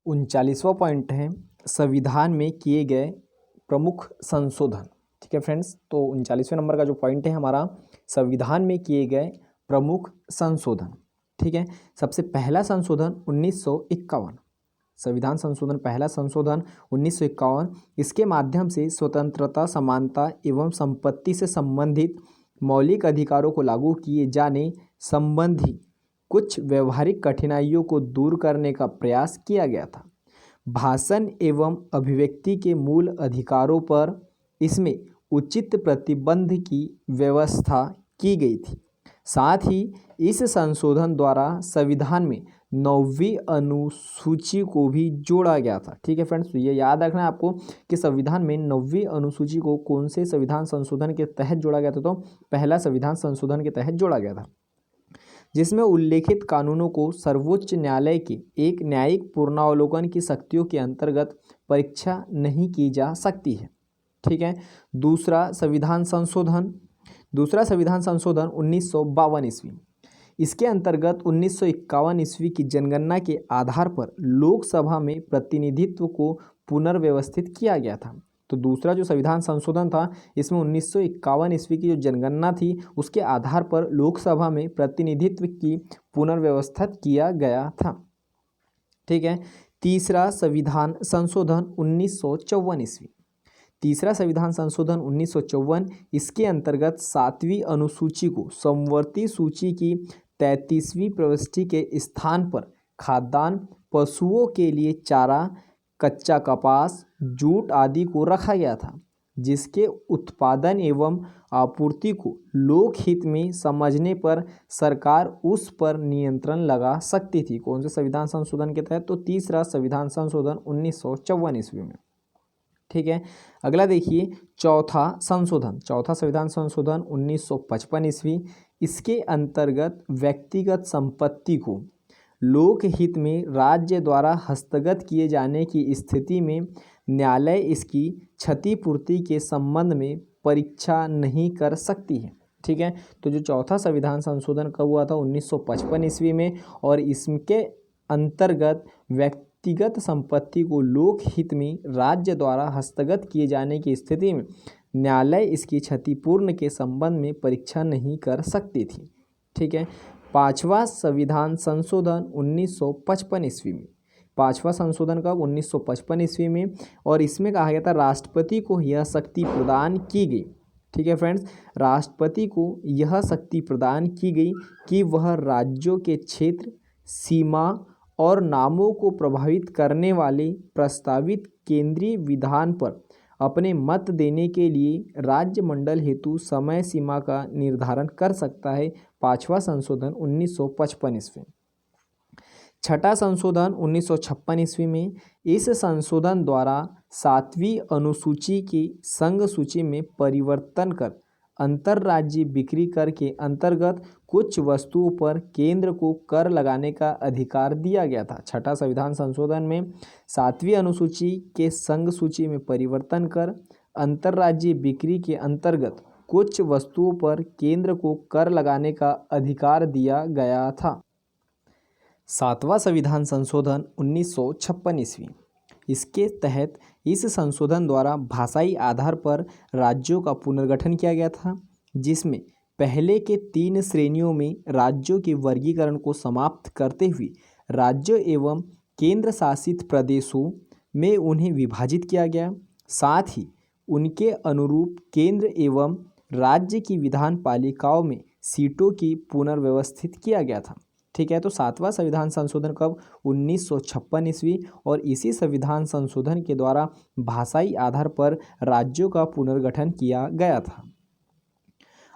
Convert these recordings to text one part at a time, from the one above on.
39वां point है संविधान में किए गए प्रमुख संशोधन। ठीक है फ्रेंड्स, तो 39वें नंबर का जो पॉइंट है हमारा संविधान में किए गए प्रमुख संशोधन। ठीक है, सबसे पहला संशोधन 1951, संविधान संशोधन, पहला संशोधन 1951। इसके माध्यम से स्वतंत्रता, समानता एवं संपत्ति से संबंधित मौलिक अधिकारों को लागू किए जाने संबंधी कुछ व्यवहारिक कठिनाइयों को दूर करने का प्रयास किया गया था। भाषण एवं अभिव्यक्ति के मूल अधिकारों पर इसमें उचित प्रतिबंध की व्यवस्था की गई थी। साथ ही इस संशोधन द्वारा संविधान में 9वीं अनुसूची को भी जोड़ा गया था। ठीक है फ्रेंड्स, तो ये याद रखना है आपको कि संविधान में 9वीं अनुसूची को कौन से संविधान संशोधन के तहत जोड़ा गया था, तो पहला संविधान संशोधन के तहत जोड़ा गया था, जिसमें उल्लेखित कानूनों को सर्वोच्च न्यायालय के एक न्यायिक पूर्वावलोकन की शक्तियों के अंतर्गत परीक्षा नहीं की जा सकती है। ठीक है, दूसरा संविधान संशोधन 1952 ईस्वी। इसके अंतर्गत 1951 ईस्वी की जनगणना के आधार पर लोकसभा में प्रतिनिधित्व को पुनर्व्यवस्थित किया गया था। तो दूसरा जो संविधान संशोधन था, इसमें 1951 ईस्वी की जो जनगणना थी उसके आधार पर लोकसभा में प्रतिनिधित्व की पुनर्व्यवस्थित किया गया था। ठीक है, तीसरा संविधान संशोधन 1954 ईस्वी। तीसरा संविधान संशोधन 1954, इसके अंतर्गत 7वीं अनुसूची को समवर्ती सूची की 33वीं प्रविष्टि के स्थान पर खाद्यान्न, पशुओं के लिए चारा, कच्चा कपास, जूट आदि को रखा गया था, जिसके उत्पादन एवं आपूर्ति को लोकहित में समझने पर सरकार उस पर नियंत्रण लगा सकती थी। कौन से संविधान संशोधन के तहत, तो तीसरा संविधान संशोधन 1954 ईस्वी में। ठीक है, अगला देखिए चौथा संविधान संशोधन 1955 ईस्वी। इसके अंतर्गत व्यक्तिगत संपत्ति को लोकहित में राज्य द्वारा हस्तगत किए जाने की स्थिति में न्यायालय इसकी क्षतिपूर्ति के संबंध में परीक्षा नहीं कर सकती है। ठीक है, तो जो चौथा संविधान संशोधन कब हुआ था, 1955 ईस्वी में, और इसके अंतर्गत व्यक्तिगत संपत्ति को लोकहित में राज्य द्वारा हस्तगत किए जाने की स्थिति में न्यायालय इसकी क्षतिपूर्ण के संबंध में परीक्षा नहीं कर सकती थी। ठीक है, पांचवा संविधान संशोधन 1955 ईस्वी में। पांचवा संशोधन कब, 1955 ईस्वी में, और इसमें कहा गया था राष्ट्रपति को यह शक्ति प्रदान की गई। ठीक है फ्रेंड्स, राष्ट्रपति को यह शक्ति प्रदान की गई कि वह राज्यों के क्षेत्र, सीमा और नामों को प्रभावित करने वाले प्रस्तावित केंद्रीय विधान पर अपने मत देने के लिए राज्य मंडल हेतु समय सीमा का निर्धारण कर सकता है। पांचवा संशोधन 1955 ईस्वी। छठा संशोधन 1956 ईस्वी में। इस संशोधन द्वारा 7वीं अनुसूची की संघ सूची में परिवर्तन कर अंतर्राज्यीय बिक्री कर के अंतर्गत कुछ वस्तुओं पर केंद्र को कर लगाने का अधिकार दिया गया था। छठा संविधान संशोधन में 7वीं अनुसूची के संघ सूची में परिवर्तन कर अंतर्राज्यीय बिक्री के अंतर्गत कुछ वस्तुओं पर केंद्र को कर लगाने का अधिकार दिया गया था। सातवां संविधान संशोधन 1956 ईस्वी। इसके तहत इस संशोधन द्वारा भाषाई आधार पर राज्यों का पुनर्गठन किया गया था, जिसमें पहले के 3 श्रेणियों में राज्यों के वर्गीकरण को समाप्त करते हुए राज्यों एवं केंद्र शासित प्रदेशों में उन्हें विभाजित किया गया। साथ ही उनके अनुरूप केंद्र एवं राज्य की विधान पालिकाओं में सीटों की पुनर्व्यवस्थित किया गया था। ठीक है, तो सातवां संविधान संशोधन कब, 1956 ईस्वी, और इसी संविधान संशोधन के द्वारा भाषाई आधार पर राज्यों का पुनर्गठन किया गया था।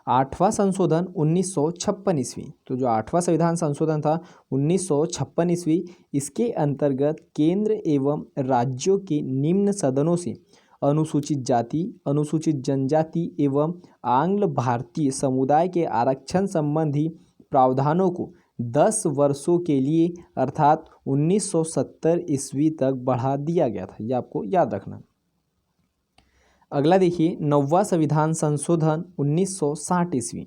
आठवां संशोधन 1956 ईस्वी। तो जो आठवां संविधान संशोधन था 1956 ईस्वी, इसके अंतर्गत केंद्र एवं राज्यों के निम्न सदनों से अनुसूचित जाति, अनुसूचित जनजाति एवं आंग्ल भारतीय समुदाय के आरक्षण संबंधी प्रावधानों को 10 वर्षों के लिए अर्थात 1970 ईस्वी तक बढ़ा दिया गया था। यह आपको याद रखना। अगला देखिए 9वां संविधान संशोधन 1960 ईस्वी।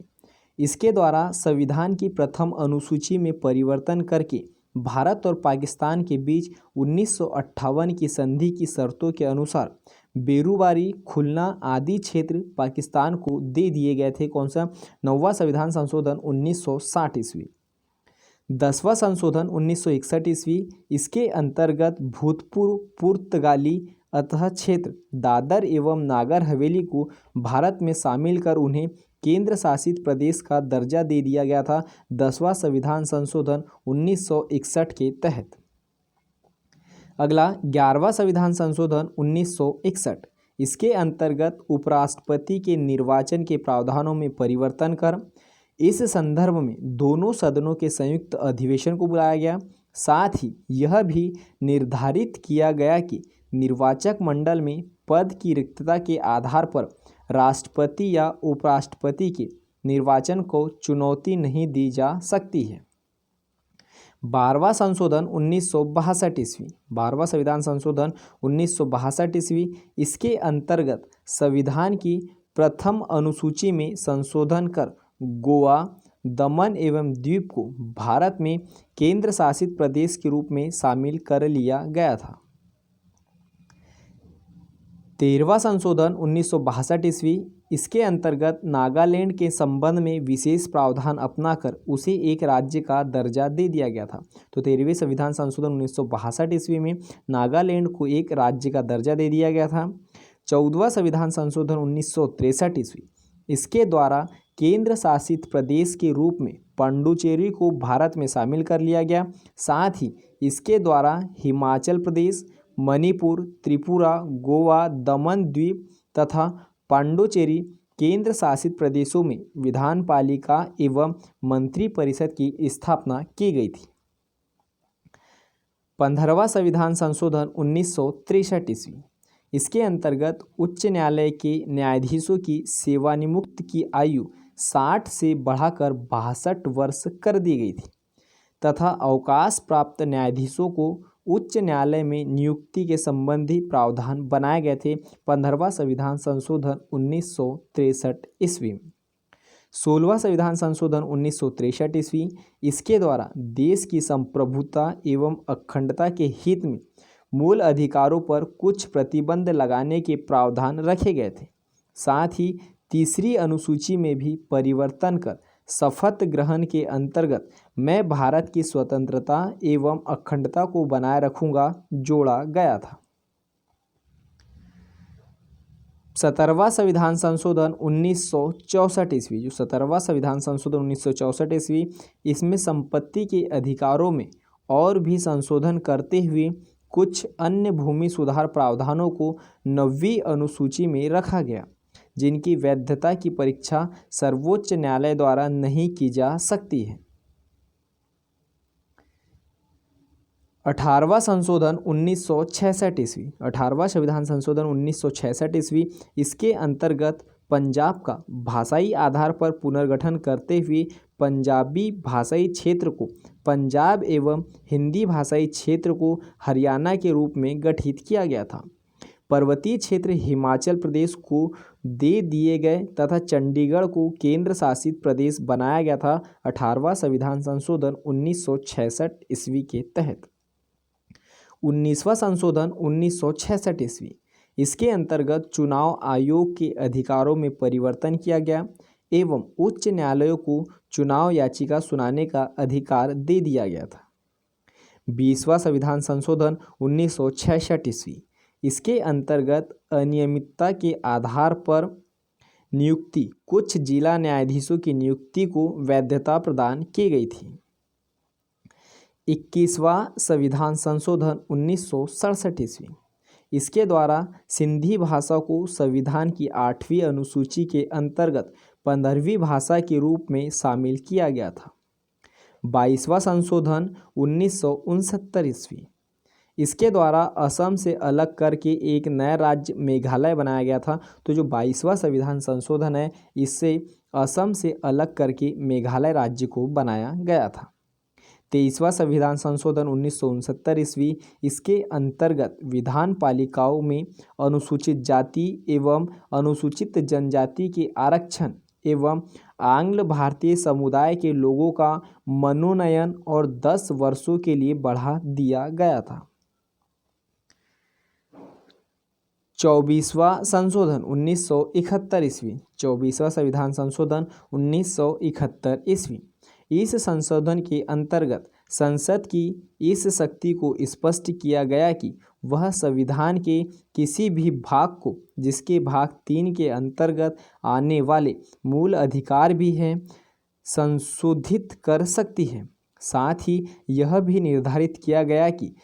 इसके द्वारा संविधान की प्रथम अनुसूची में परिवर्तन करके भारत और पाकिस्तान के बीच 1958 की संधि की शर्तों के अनुसार बेरूबारी, खुलना आदि क्षेत्र पाकिस्तान को दे दिए गए थे। कौन सा? 9वां संविधान संशोधन 1960 ईस्वी। 10वां संशोधन 1961 ईस्वी। इसके अंतर्गत भूतपूर्व पुर्तगाली अतः क्षेत्र दादर एवं नागर हवेली को भारत में शामिल कर उन्हें केंद्र शासित प्रदेश का दर्जा दे दिया गया था 10वां संविधान संशोधन 1961 के तहत। अगला 11वां संविधान संशोधन 1961। इसके अंतर्गत उपराष्ट्रपति के निर्वाचन के प्रावधानों में परिवर्तन कर इस संदर्भ में दोनों सदनों के संयुक्त अधिवेशन को बुलाया गया। साथ ही यह भी निर्धारित किया गया कि निर्वाचक मंडल में पद की रिक्तता के आधार पर राष्ट्रपति या उपराष्ट्रपति के निर्वाचन को चुनौती नहीं दी जा सकती है। 12वां संशोधन 1962 ईस्वी। 12वां संविधान संशोधन 1962 ईस्वी। इसके अंतर्गत संविधान की प्रथम अनुसूची में संशोधन कर गोवा, दमन एवं द्वीप को भारत में केंद्र शासित प्रदेश के रूप में शामिल कर लिया गया था। 13वां संशोधन 1962 ईस्वी। इसके अंतर्गत नागालैंड के संबंध में विशेष प्रावधान अपनाकर उसे एक राज्य का दर्जा दे दिया गया था। तो 13वें संविधान संशोधन 1962 ईस्वी में नागालैंड को एक राज्य का दर्जा दे दिया गया था। 14वां संविधान संशोधन 1963 ईस्वी। इसके द्वारा केंद्र शासित प्रदेश के रूप में पुडुचेरी को भारत में शामिल कर लिया गया। साथ ही इसके द्वारा हिमाचल प्रदेश, मणिपुर, त्रिपुरा, गोवा, दमन द्वीप तथा पुडुचेरी केंद्र शासित प्रदेशों में विधान पालिका एवं मंत्री परिषद की स्थापना की गई थी। 15वां संविधान संशोधन 1963 ईस्वी। इसके अंतर्गत उच्च न्यायालय के न्यायाधीशों की सेवानिवृत्ति की आयु 60 से बढ़ाकर 62 वर्ष कर दी गई थी तथा अवकाश प्राप्त न्यायाधीशों को उच्च न्यायालय में नियुक्ति के संबंधी प्रावधान बनाए गए थे। 15वां संविधान संशोधन 1963 ईस्वी। 16वां संविधान संशोधन 1963 ईस्वी। इसके द्वारा देश की संप्रभुता एवं अखंडता के हित में मूल अधिकारों पर कुछ प्रतिबंध लगाने के प्रावधान रखे गए थे। साथ ही तीसरी अनुसूची में भी परिवर्तन कर शपथ ग्रहण के अंतर्गत मैं भारत की स्वतंत्रता एवं अखंडता को बनाए रखूंगा जोड़ा गया था। 17वां संविधान संशोधन 1964 ईस्वी। जो 17वां संविधान संशोधन 1964 ईस्वी, इसमें संपत्ति के अधिकारों में और भी संशोधन करते हुए कुछ अन्य भूमि सुधार प्रावधानों को 9वीं अनुसूची में रखा गया, जिनकी वैधता की परीक्षा सर्वोच्च न्यायालय द्वारा नहीं की जा सकती है। 18वां संशोधन 1966 ईस्वी। 18वां संविधान संशोधन 1966 ईस्वी। इसके अंतर्गत पंजाब का भाषाई आधार पर पुनर्गठन करते हुए पंजाबी भाषाई क्षेत्र को पंजाब एवं हिंदी भाषाई क्षेत्र को हरियाणा के रूप में गठित किया गया था। पर्वतीय क्षेत्र हिमाचल प्रदेश को दे दिए गए तथा चंडीगढ़ को केंद्र शासित प्रदेश बनाया गया था 18वां संविधान संशोधन 1966 ईस्वी के तहत। 19वां संशोधन 1966 ईस्वी। इसके अंतर्गत चुनाव आयोग के अधिकारों में परिवर्तन किया गया एवं उच्च न्यायालयों को चुनाव याचिका सुनाने का अधिकार दे दिया गया था। 20वां संविधान संशोधन 1966 ईस्वी। इसके अंतर्गत अनियमितता के आधार पर नियुक्ति कुछ जिला न्यायाधीशों की नियुक्ति को वैधता प्रदान की गई थी। 21वां संविधान संशोधन 1967 ईस्वी। इसके द्वारा सिंधी भाषा को संविधान की 8वीं अनुसूची के अंतर्गत 15वीं भाषा के रूप में शामिल किया गया था। 22वां संशोधन 1969 ईस्वी। इसके द्वारा असम से अलग करके एक नया राज्य मेघालय बनाया गया था। तो जो 22वां संविधान संशोधन है, इससे असम से अलग करके मेघालय राज्य को बनाया गया था। 23वां संविधान संशोधन 1969 ईस्वी। इसके अंतर्गत विधान पालिकाओं में अनुसूचित जाति एवं अनुसूचित जनजाति के आरक्षण एवं आंग्ल भारतीय समुदाय के लोगों का मनोनयन और 10 वर्षों के लिए बढ़ा दिया गया था। 24वां संशोधन 1971 ईस्वी। 24वां संविधान संशोधन 1971 ईस्वी। इस संशोधन के अंतर्गत संसद की इस शक्ति को स्पष्ट किया गया कि वह संविधान के किसी भी भाग को, जिसके भाग 3 के अंतर्गत आने वाले मूल अधिकार भी हैं, संशोधित कर सकती है। साथ ही यह भी निर्धारित किया गया कि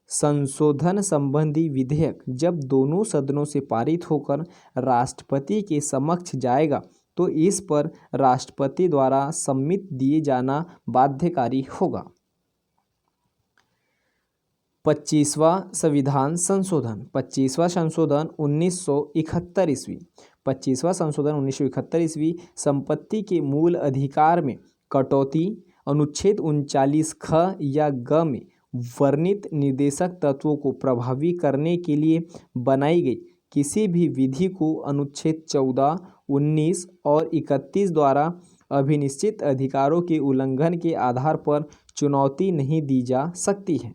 संशोधन संबंधी विधेयक जब दोनों सदनों से पारित होकर राष्ट्रपति के समक्ष जाएगा तो इस पर राष्ट्रपति द्वारा सम्मति दिए जाना बाध्यकारी होगा। 25वां संविधान संशोधन। 25वां संशोधन 1971 ईस्वी। 25वां संशोधन 1971 ईस्वी संपत्ति के मूल अधिकार में कटौती अनुच्छेद 39 ख या ग में वर्णित निर्देशक तत्वों को प्रभावी करने के लिए बनाई गई किसी भी विधि को अनुच्छेद 14, 19 और 31 द्वारा अभिनिश्चित अधिकारों के उल्लंघन के आधार पर चुनौती नहीं दी जा सकती है।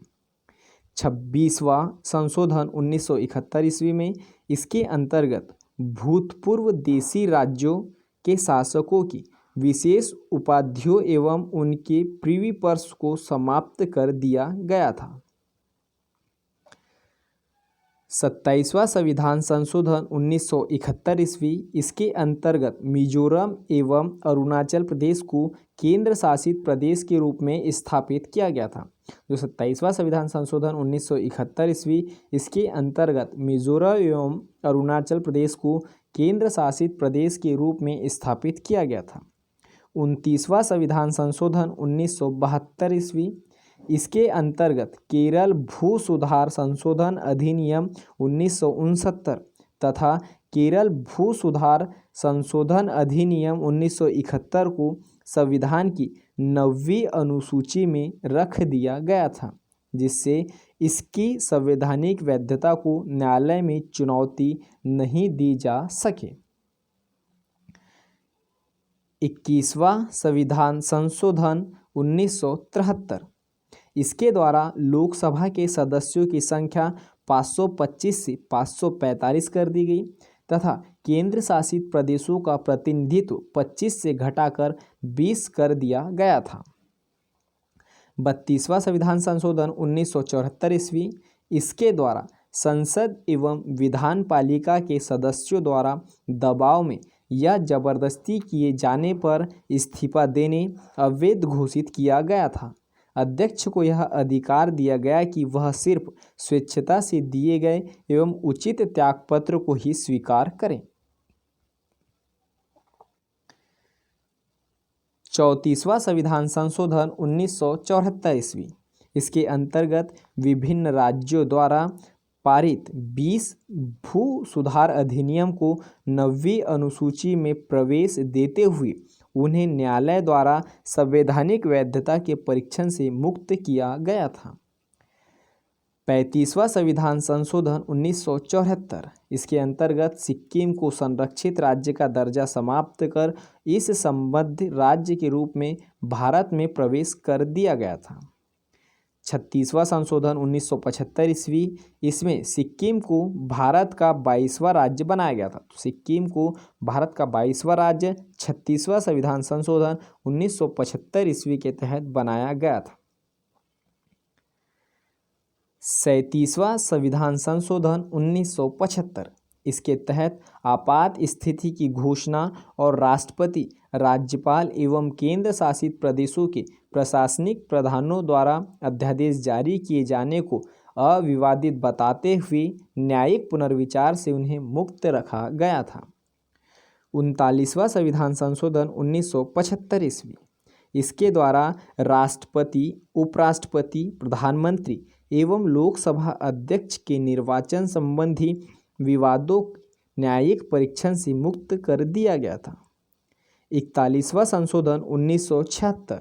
26वां संशोधन 1971 ईस्वी में इसके अंतर्गत भूतपूर्व देशी राज्यों के शासकों की विशेष उपाधियों एवं उनके प्रीवी पर्स को समाप्त कर दिया गया था। 27वां संविधान संशोधन 1971 ईस्वी। इसके अंतर्गत मिजोरम एवं अरुणाचल प्रदेश को केंद्र शासित प्रदेश के रूप में स्थापित किया गया था। जो 27वां संविधान संशोधन 1971 ईस्वी, इसके अंतर्गत मिजोरम एवं अरुणाचल प्रदेश को केंद्र शासित प्रदेश के रूप में स्थापित किया गया था। 29वां संविधान संशोधन 1972 ईस्वी। इसके अंतर्गत केरल भू सुधार संशोधन अधिनियम 1969 तथा केरल भू सुधार संशोधन अधिनियम 1971 को संविधान की 9वीं अनुसूची में रख दिया गया था, जिससे इसकी संवैधानिक वैधता को न्यायालय में चुनौती नहीं दी जा सके। 21वां संविधान संशोधन 1973। इसके द्वारा लोकसभा के सदस्यों की संख्या 525 से 545 कर दी गई तथा केंद्र शासित प्रदेशों का प्रतिनिधित्व 25 से घटाकर 20 कर दिया गया था। 32वां संविधान संशोधन 1974 ईस्वी। इसके द्वारा संसद एवं विधान पालिका के सदस्यों द्वारा दबाव में या जबरदस्ती किए जाने पर इस्तीफा देने अवैध घोषित किया गया था। अध्यक्ष को यह अधिकार दिया गया कि वह सिर्फ स्वेच्छा से दिए गए एवं उचित त्यागपत्र को ही स्वीकार करें। 34वां संविधान संशोधन 1974 ईस्वी। इसके अंतर्गत विभिन्न राज्यों द्वारा पारित 20 भू सुधार अधिनियम को 9वीं अनुसूची में प्रवेश देते हुए उन्हें न्यायालय द्वारा संवैधानिक वैधता के परीक्षण से मुक्त किया गया था। 35वां संविधान संशोधन 1974। इसके अंतर्गत सिक्किम को संरक्षित राज्य का दर्जा समाप्त कर इस संबद्ध राज्य के रूप में भारत में प्रवेश कर दिया गया था। 36वां संशोधन 1975 ईस्वी। इसमें सिक्किम को भारत का 22वां राज्य बनाया गया था। तो सिक्किम को भारत का 22वां राज्य 36वां संविधान संशोधन 1975 ईस्वी के तहत बनाया गया था। 37वां संविधान संशोधन 1975। इसके तहत आपात स्थिति की घोषणा और राष्ट्रपति, राज्यपाल एवं केंद्र शासित प्रदेशों के प्रशासनिक प्रधानों द्वारा अध्यादेश जारी किए जाने को अविवादित बताते हुए न्यायिक पुनर्विचार से उन्हें मुक्त रखा गया था। 39वां संविधान संशोधन 1975 ईस्वी। इसके द्वारा राष्ट्रपति, उपराष्ट्रपति, प्रधानमंत्री एवं लोकसभा अध्यक्ष के निर्वाचन संबंधी विवादों न्यायिक परीक्षण से मुक्त कर दिया गया था। 41वां संशोधन 1976।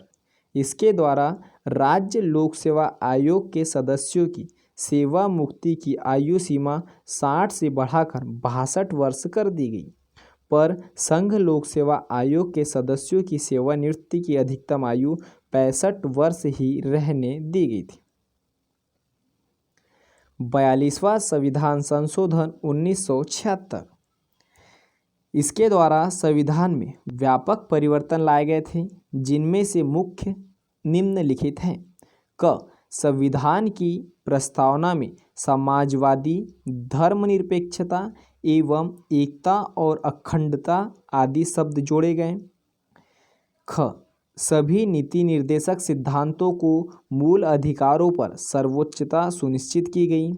इसके द्वारा राज्य लोक सेवा आयोग के सदस्यों की सेवा मुक्ति की आयु सीमा 60 से बढ़ाकर 62 वर्ष कर दी गई। पर संघ लोक सेवा आयोग के सदस्यों की सेवानिवृत्ति की अधिकतम आयु 65 वर्ष ही रहने दी गई थी। 42वां संविधान संशोधन 1976। इसके द्वारा संविधान में व्यापक परिवर्तन लाए गए थे, जिनमें से मुख्य निम्नलिखित हैं। क संविधान की प्रस्तावना में समाजवादी, धर्मनिरपेक्षता एवं एकता और अखंडता आदि शब्द जोड़े गए। ख सभी नीति निर्देशक सिद्धांतों को मूल अधिकारों पर सर्वोच्चता सुनिश्चित की गई।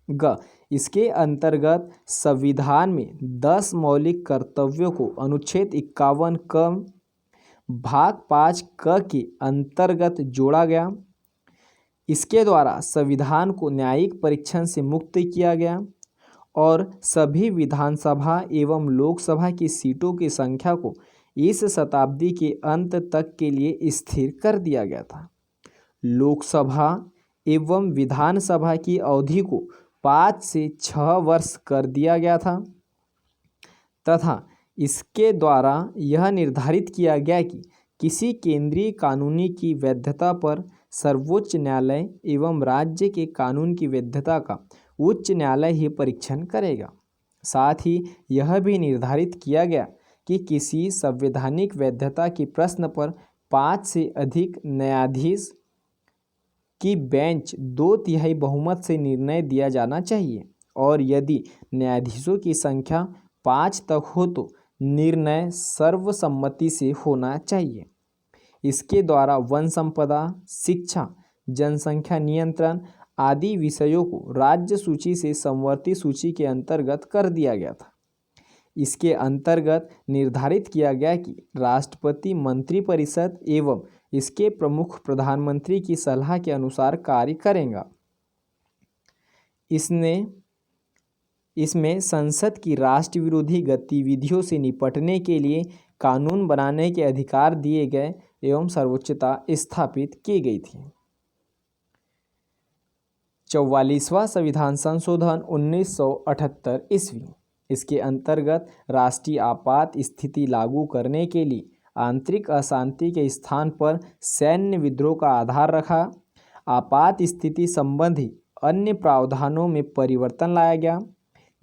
ग इसके अंतर्गत संविधान में 10 मौलिक कर्तव्यों को अनुच्छेद 51 क भाग 5 क के अंतर्गत जोड़ा गया। इसके द्वारा संविधान को न्यायिक परीक्षण से मुक्त किया गया और सभी विधानसभा एवं लोकसभा की सीटों की संख्या को इस शताब्दी के अंत तक के लिए स्थिर कर दिया गया था। लोकसभा एवं विधानसभा की अवधि को 5 से 6 वर्ष कर दिया गया था तथा इसके द्वारा यह निर्धारित किया गया कि किसी केंद्रीय कानूनी की वैधता पर सर्वोच्च न्यायालय एवं राज्य के कानून की वैधता का उच्च न्यायालय ही परीक्षण करेगा। साथ ही यह भी निर्धारित किया गया कि किसी संवैधानिक वैधता के प्रश्न पर 5 से अधिक न्यायाधीश की बेंच 2/3 बहुमत से निर्णय दिया जाना चाहिए और यदि न्यायाधीशों की संख्या 5 तक हो तो निर्णय सर्वसम्मति से होना चाहिए। इसके द्वारा वन संपदा, शिक्षा, जनसंख्या नियंत्रण आदि विषयों को राज्य सूची से समवर्ती सूची के अंतर्गत कर दिया गया था। इसके अंतर्गत निर्धारित किया गया कि राष्ट्रपति मंत्रिपरिषद एवं इसके प्रमुख प्रधानमंत्री की सलाह के अनुसार कार्य करेगा। इसमें संसद की राष्ट्र विरोधी गतिविधियों से निपटने के लिए कानून बनाने के अधिकार दिए गए एवं सर्वोच्चता स्थापित की गई थी। 44वां संविधान संशोधन 1978 ईस्वी। इसके अंतर्गत राष्ट्रीय आपात स्थिति लागू करने के लिए आंतरिक अशांति के स्थान पर सैन्य विद्रोह का आधार रखा। आपात स्थिति संबंधी अन्य प्रावधानों में परिवर्तन लाया गया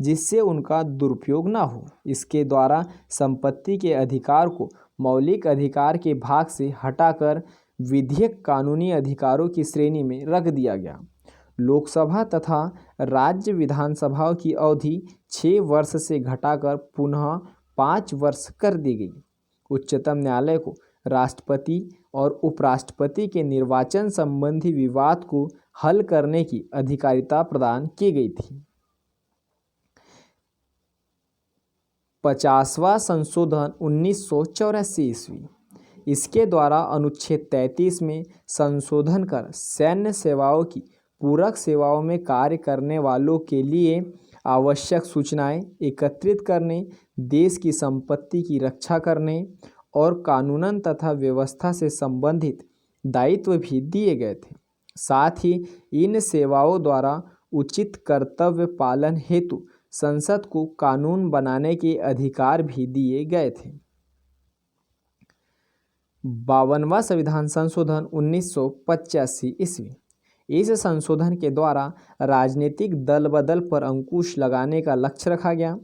जिससे उनका दुरुपयोग न हो। इसके द्वारा संपत्ति के अधिकार को मौलिक अधिकार के भाग से हटाकर विधिक कानूनी अधिकारों की श्रेणी में रख दिया गया। लोकसभा तथा राज्य विधानसभाओं की अवधि 6 वर्ष से घटाकर पुनः 5 वर्ष कर दी गई। उच्चतम न्यायालय को राष्ट्रपति और उपराष्ट्रपति के निर्वाचन संबंधी विवाद को हल करने की अधिकारिता प्रदान की गई थी। 50वां संशोधन 1984 ईस्वी। इसके द्वारा अनुच्छेद 33 में संशोधन कर सैन्य सेवाओं की पूरक सेवाओं में कार्य करने वालों के लिए आवश्यक सूचनाएं एकत्रित करने, देश की संपत्ति की रक्षा करने और कानूनन तथा व्यवस्था से संबंधित दायित्व भी दिए गए थे। साथ ही इन सेवाओं द्वारा उचित कर्तव्य पालन हेतु संसद को कानून बनाने के अधिकार भी दिए गए थे। 52वां संविधान संशोधन 1985 ईस्वी। इस संशोधन के द्वारा राजनीतिक दल बदल पर अंकुश लगाने का लक्ष्य रखा गया।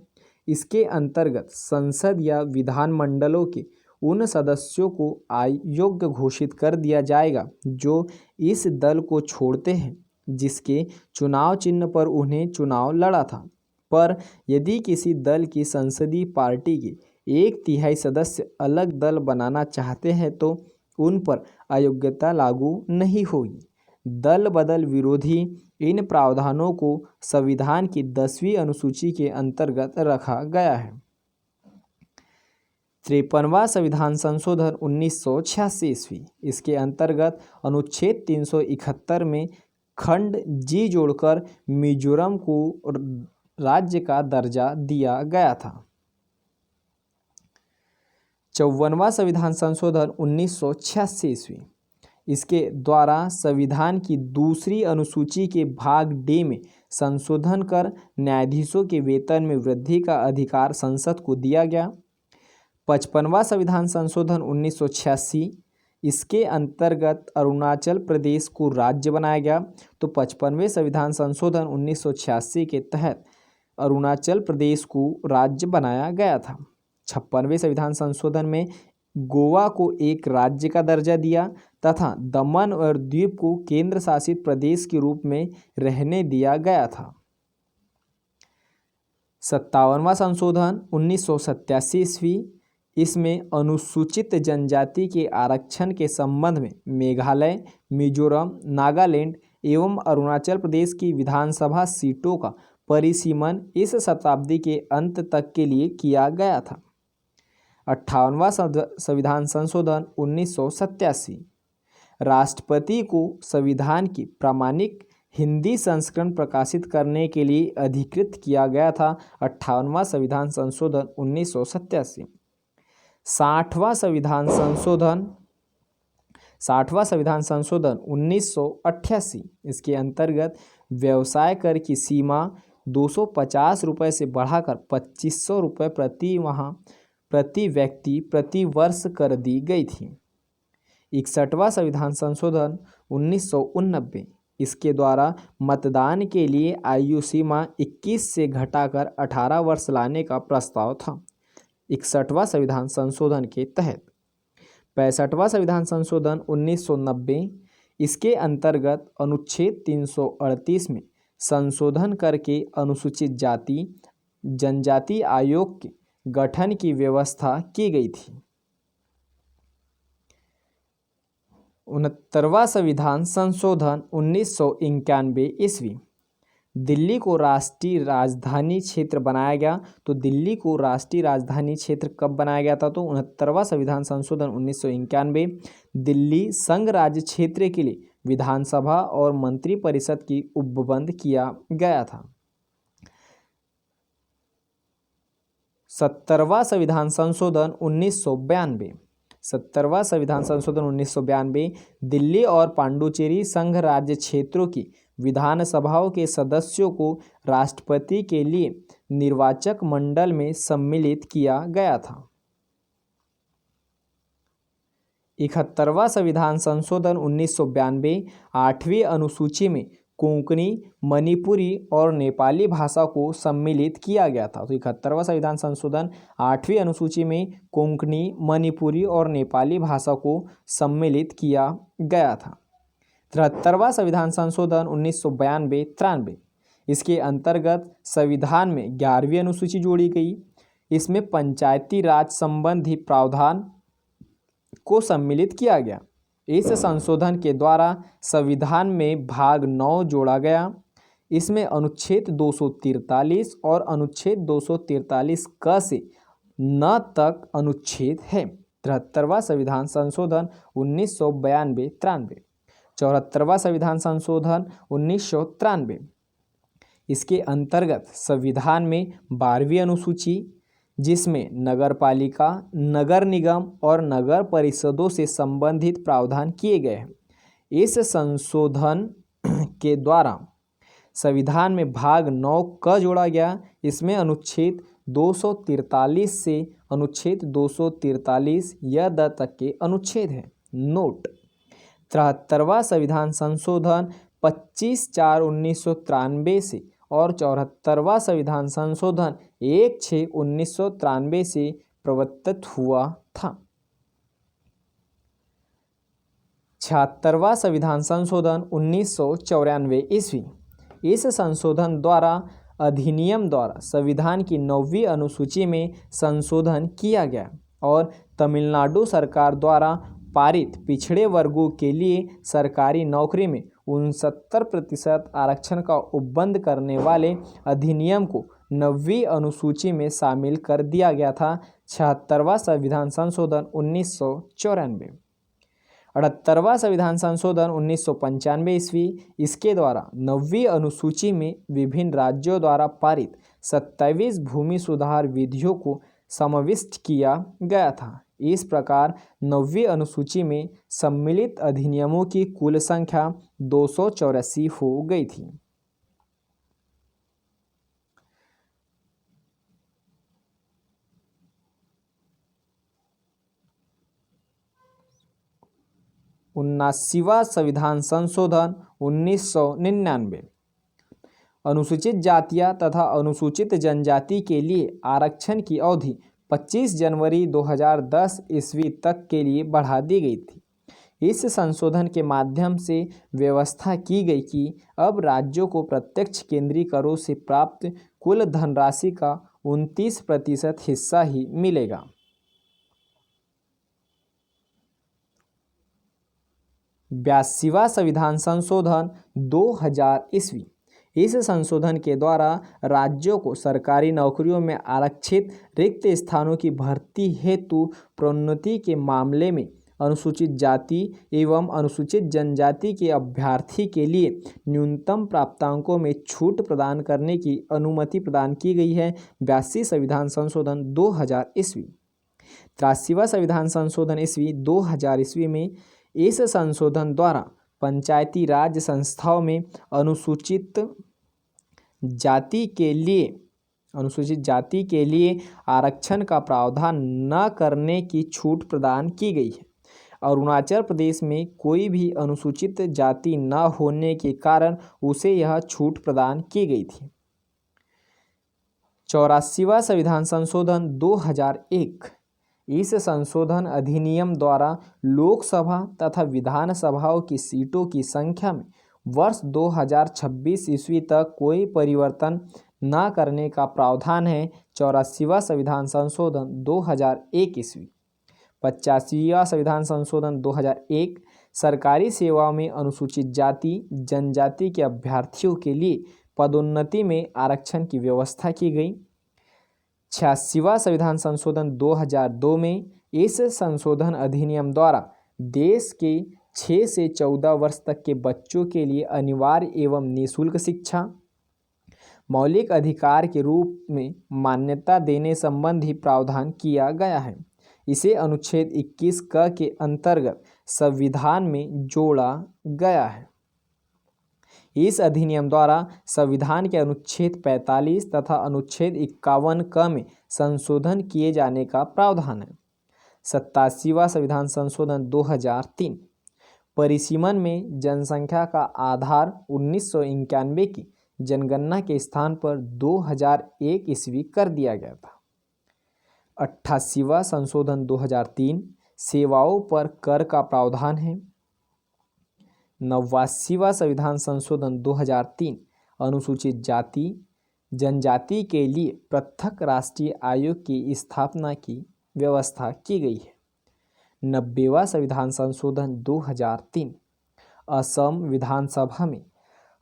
इसके अंतर्गत संसद या विधानमंडलों के उन सदस्यों को अयोग्य घोषित कर दिया जाएगा जो इस दल को छोड़ते हैं जिसके चुनाव चिन्ह पर उन्हें चुनाव लड़ा था। पर यदि किसी दल की संसदीय पार्टी के 1/3 सदस्य अलग दल बनाना चाहते हैं तो उन पर अयोग्यता लागू नहीं होगी। दल बदल विरोधी इन प्रावधानों को संविधान की 10वीं अनुसूची के अंतर्गत रखा गया है। 53वां संविधान संशोधन 1986 ईस्वी। इसके अंतर्गत अनुच्छेद 371 में खंड जी जोड़कर मिजोरम को राज्य का दर्जा दिया गया था। 54वां संविधान संशोधन 1986 ईस्वी। इसके द्वारा संविधान की 2री अनुसूची के भाग डी में संशोधन कर न्यायाधीशों के वेतन में वृद्धि का अधिकार संसद को दिया गया। 55वां संविधान संशोधन 1986, इसके अंतर्गत अरुणाचल प्रदेश को राज्य बनाया गया। तो 55वें संविधान संशोधन 1986 के तहत अरुणाचल प्रदेश को राज्य बनाया गया था। 56वें संविधान संशोधन में गोवा को एक राज्य का दर्जा दिया तथा दमन और दीव को केंद्र शासित प्रदेश के रूप में रहने दिया गया था। 57वां संशोधन 1987 ईस्वी, इसमें अनुसूचित जनजाति के आरक्षण के संबंध में मेघालय, मिजोरम, नागालैंड एवं अरुणाचल प्रदेश की विधानसभा सीटों का परिसीमन इस शताब्दी के अंत तक के लिए किया गया था। 58वां संविधान संशोधन 1987, राष्ट्रपति को संविधान की प्रामाणिक हिंदी संस्करण प्रकाशित करने के लिए अधिकृत किया गया था। 58वां संविधान संशोधन 1987। 60वां संविधान संशोधन 1988, इसके अंतर्गत व्यवसाय कर की सीमा 250 रुपये से बढ़ाकर 2500 रुपये प्रति व्यक्ति प्रति वर्ष कर दी गई थी। 61वां संविधान संशोधन 1989, इसके द्वारा मतदान के लिए आयु सीमा 21 से घटाकर 18 वर्ष लाने का प्रस्ताव था। 61वां संविधान संशोधन के तहत 65वां संविधान संशोधन 1990, इसके अंतर्गत अनुच्छेद 338 में संशोधन करके अनुसूचित जाति जनजाति आयोग के गठन की व्यवस्था की गई थी। 69वां संविधान संशोधन 1991 ईस्वी, दिल्ली को राष्ट्रीय राजधानी क्षेत्र बनाया गया। तो दिल्ली को राष्ट्रीय राजधानी क्षेत्र कब बनाया गया था? तो 69वां संविधान संशोधन 1991, दिल्ली संघ राज्य क्षेत्र के लिए विधानसभा और मंत्रिपरिषद की उपबंध किया गया था। 70वां संविधान संशोधन 1992, 70वां संविधान संशोधन 1992, दिल्ली और पांडुचेरी संघ राज्य क्षेत्रों की विधानसभाओं के सदस्यों को राष्ट्रपति के लिए निर्वाचक मंडल में सम्मिलित किया गया था। 71वां संविधान संशोधन 1992, 8वीं अनुसूची में कोंकणी, मणिपुरी और नेपाली भाषा को सम्मिलित किया गया था। तो 71वां संविधान संशोधन 8वीं अनुसूची में कोंकणी, मणिपुरी और नेपाली भाषा को सम्मिलित किया गया था। 73वां संविधान संशोधन 1992-93, इसके अंतर्गत संविधान में 11वीं अनुसूची जोड़ी गई। इसमें पंचायती राज संबंधी प्रावधान को सम्मिलित किया गया। इस संशोधन के द्वारा संविधान में भाग 9 जोड़ा गया। इसमें अनुच्छेद 243 और अनुच्छेद 243 क से न तक अनुच्छेद है। 73वां संविधान संशोधन 1992-93, 74वां संविधान संशोधन 1993, इसके अंतर्गत संविधान में 12वीं अनुसूची, जिसमें नगर पालिका, नगर निगम और नगर परिषदों से संबंधित प्रावधान किए गए हैं। इस संशोधन के द्वारा संविधान में भाग 9 क जोड़ा गया। इसमें अनुच्छेद 243 से अनुच्छेद 243 य द तक के अनुच्छेद हैं। नोट: 73वां संविधान संशोधन 25/4/1993 से और 74वां संविधान संशोधन 1/6/1993 से प्रवर्तित हुआ था। 76वां संविधान संशोधन 1994 ईस्वी, इस संशोधन द्वारा अधिनियम द्वारा संविधान की 9वीं अनुसूची में संशोधन किया गया और तमिलनाडु सरकार द्वारा पारित पिछड़े वर्गों के लिए सरकारी नौकरी में 69% आरक्षण का उपबंध करने वाले अधिनियम को 9वीं अनुसूची में शामिल कर दिया गया था। 76वां संविधान संशोधन 1994। 78वां संविधान संशोधन 1995 ईस्वी, इसके द्वारा 9वीं अनुसूची में विभिन्न राज्यों द्वारा पारित 27 भूमि सुधार विधियों को समाविष्ट किया गया था। इस प्रकार 9वीं अनुसूची में सम्मिलित अधिनियमों की कुल संख्या 284 हो गई थी। 79वां संविधान संशोधन 1999। अनुसूचित जातियां तथा अनुसूचित जनजाति के लिए आरक्षण की अवधि 25 जनवरी 2010 ईस्वी तक के लिए बढ़ा दी गई थी। इस संशोधन के माध्यम से व्यवस्था की गई कि अब राज्यों को प्रत्यक्ष केंद्रीय करों से प्राप्त कुल धनराशि का 29% हिस्सा ही मिलेगा। 82वां संविधान संशोधन 2000 ईस्वी। इस संशोधन के द्वारा राज्यों को सरकारी नौकरियों में आरक्षित रिक्त स्थानों की भर्ती हेतु प्रोन्नति के मामले में अनुसूचित जाति एवं अनुसूचित जनजाति के अभ्यर्थी के लिए न्यूनतम प्राप्तांकों में छूट प्रदान करने की अनुमति प्रदान की गई है। 82 संविधान संशोधन 2000 ईस्वी। 83वां संविधान संशोधन ईस्वी 2000 ईस्वी में इस संशोधन द्वारा पंचायती राज संस्थाओं में अनुसूचित जाति के लिए आरक्षण का प्रावधान न करने की छूट प्रदान की गई है। अरुणाचल प्रदेश में कोई भी अनुसूचित जाति न होने के कारण उसे यह छूट प्रदान की गई थी। 84वां संविधान संशोधन 2001। इस संशोधन अधिनियम द्वारा लोकसभा तथा विधानसभाओं की सीटों की संख्या में वर्ष 2026 ईस्वी तक कोई परिवर्तन न करने का प्रावधान है। 84वां संविधान संशोधन 2001 ईस्वी। 85वां संविधान संशोधन 2001। सरकारी सेवाओं में अनुसूचित जाति जनजाति के अभ्यर्थियों के लिए पदोन्नति में आरक्षण की व्यवस्था की गई। 86वां संविधान संशोधन 2002 में इस संशोधन अधिनियम द्वारा देश के 6 से 14 वर्ष तक के बच्चों के लिए अनिवार्य एवं निःशुल्क शिक्षा मौलिक अधिकार के रूप में मान्यता देने संबंधी प्रावधान किया गया है। इसे अनुच्छेद 21 क के अंतर्गत संविधान में जोड़ा गया है। इस अधिनियम द्वारा संविधान के अनुच्छेद 45 तथा अनुच्छेद 51 क में संशोधन किए जाने का प्रावधान है। 87वां संविधान संशोधन 2003। परिसीमन में जनसंख्या का आधार 1991 की जनगणना के स्थान पर 2001 ईस्वी कर दिया गया था। 88वां संशोधन 2003। सेवाओं पर कर का प्रावधान है। 89वां संविधान संशोधन 2003। अनुसूचित जाति जनजाति के लिए पृथक राष्ट्रीय आयोग की स्थापना की व्यवस्था की गई है। 90वां संविधान संशोधन 2003। असम विधानसभा में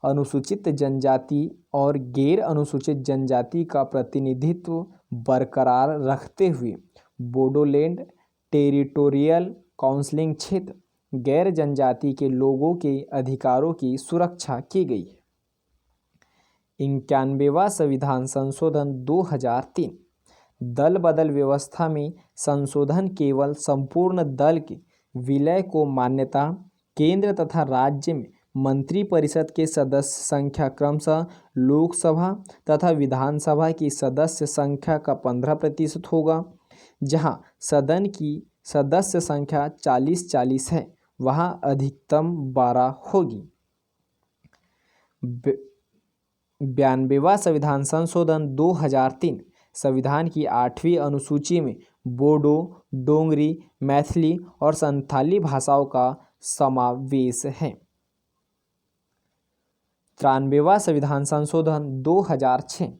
अनुसूचित जनजाति और गैर अनुसूचित जनजाति का प्रतिनिधित्व बरकरार रखते हुए बोडोलैंड टेरिटोरियल काउंसिल क्षेत्र गैर जनजाति के लोगों के अधिकारों की सुरक्षा की गई है। 91वां संविधान संशोधन 2003। दल बदल व्यवस्था में संशोधन केवल संपूर्ण दल के विलय को मान्यता, केंद्र तथा राज्य में मंत्रिपरिषद के सदस्य संख्या क्रमशः लोकसभा तथा विधानसभा की सदस्य संख्या का 15% होगा। जहां सदन की सदस्य संख्या 40-40 है वहां अधिकतम 12 होगी। 92वां संविधान संशोधन 2003। संविधान की 8वीं अनुसूची में बोडो, डोंगरी, मैथिली और संथाली भाषाओं का समावेश है। 93वां संविधान संशोधन 2006।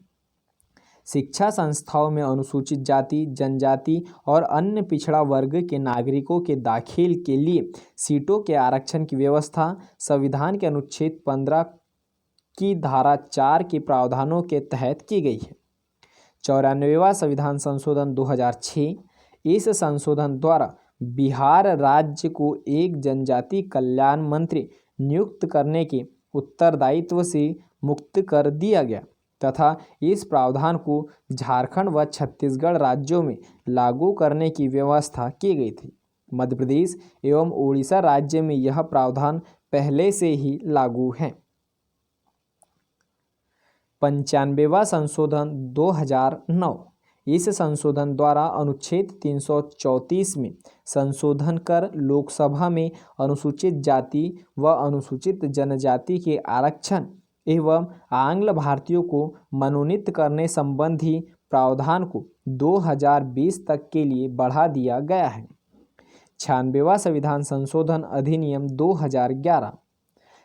शिक्षा संस्थाओं में अनुसूचित जाति जनजाति और अन्य पिछड़ा वर्ग के नागरिकों के दाखिल के लिए सीटों के आरक्षण की व्यवस्था संविधान के अनुच्छेद 15 की धारा 4 के प्रावधानों के तहत की गई है। 94वां संविधान संशोधन 2006। इस संशोधन द्वारा बिहार राज्य को एक जनजाति कल्याण मंत्री नियुक्त करने के उत्तरदायित्व से मुक्त कर दिया गया तथा इस प्रावधान को झारखंड व छत्तीसगढ़ राज्यों में लागू करने की व्यवस्था की गई थी। मध्य प्रदेश एवं उड़ीसा राज्य में यह प्रावधान पहले से ही लागू है। 95वां संशोधन 2009। इस संशोधन द्वारा अनुच्छेद 334 में संशोधन कर लोकसभा में अनुसूचित जाति व अनुसूचित जनजाति के आरक्षण एवं आंग्ल भारतीयों को मनोनीत करने संबंधी प्रावधान को 2020 तक के लिए बढ़ा दिया गया है। 96वां संविधान संशोधन अधिनियम 2011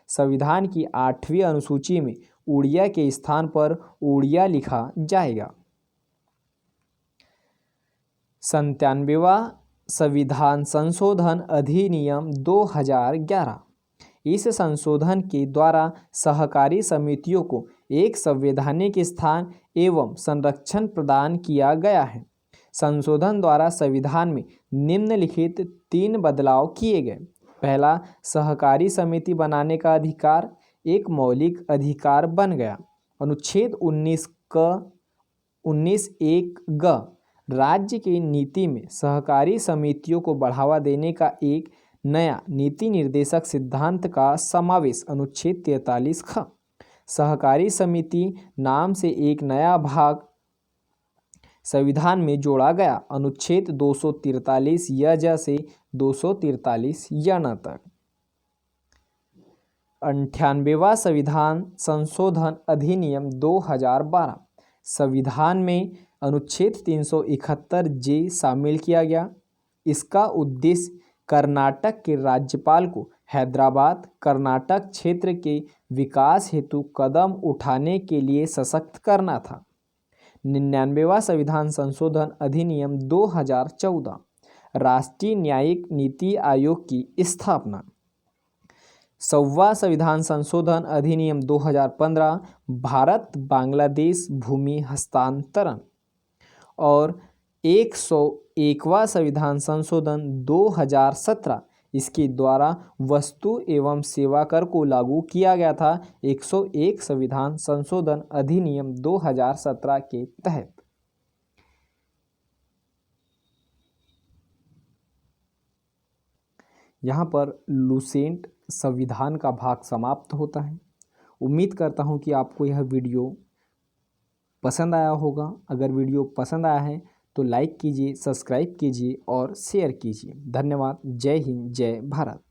संविधान की 8वीं अनुसूची में उड़िया के स्थान पर उड़िया लिखा जाएगा। 97वां संविधान संशोधन अधिनियम 2011 इस संशोधन के द्वारा सहकारी समितियों को एक संवैधानिक स्थान एवं संरक्षण प्रदान किया गया है। संशोधन द्वारा संविधान में निम्नलिखित 3 बदलाव किए गए। पहला, सहकारी समिति बनाने का अधिकार एक मौलिक अधिकार बन गया। अनुच्छेद 19(1) ग राज्य की नीति में सहकारी समितियों को बढ़ावा देने का एक नया नीति निर्देशक सिद्धांत का समावेश। अनुच्छेद 43 ख सहकारी समिति नाम से एक नया भाग संविधान में जोड़ा गया। अनुच्छेद 243 य ज से 243 य न तक। 98वां संविधान संशोधन अधिनियम 2012 संविधान में अनुच्छेद 371 जे शामिल किया गया। इसका उद्देश्य कर्नाटक के राज्यपाल को हैदराबाद कर्नाटक क्षेत्र के विकास हेतु कदम उठाने के लिए सशक्त करना था। 99वां संविधान संशोधन अधिनियम 2014 राष्ट्रीय न्यायिक नीति आयोग की स्थापना। 100वां संविधान संशोधन अधिनियम 2015 भारत बांग्लादेश भूमि हस्तांतरण और 101वां संविधान संशोधन 2017 इसके द्वारा वस्तु एवं सेवा कर को लागू किया गया था। 101 संविधान संशोधन अधिनियम 2017 के तहत। यहाँ पर लुसेंट संविधान का भाग समाप्त होता है। उम्मीद करता हूँ कि आपको यह वीडियो पसंद आया होगा। अगर वीडियो पसंद आया है तो लाइक कीजिए, सब्सक्राइब कीजिए और शेयर कीजिए। धन्यवाद। जय हिंद, जय भारत।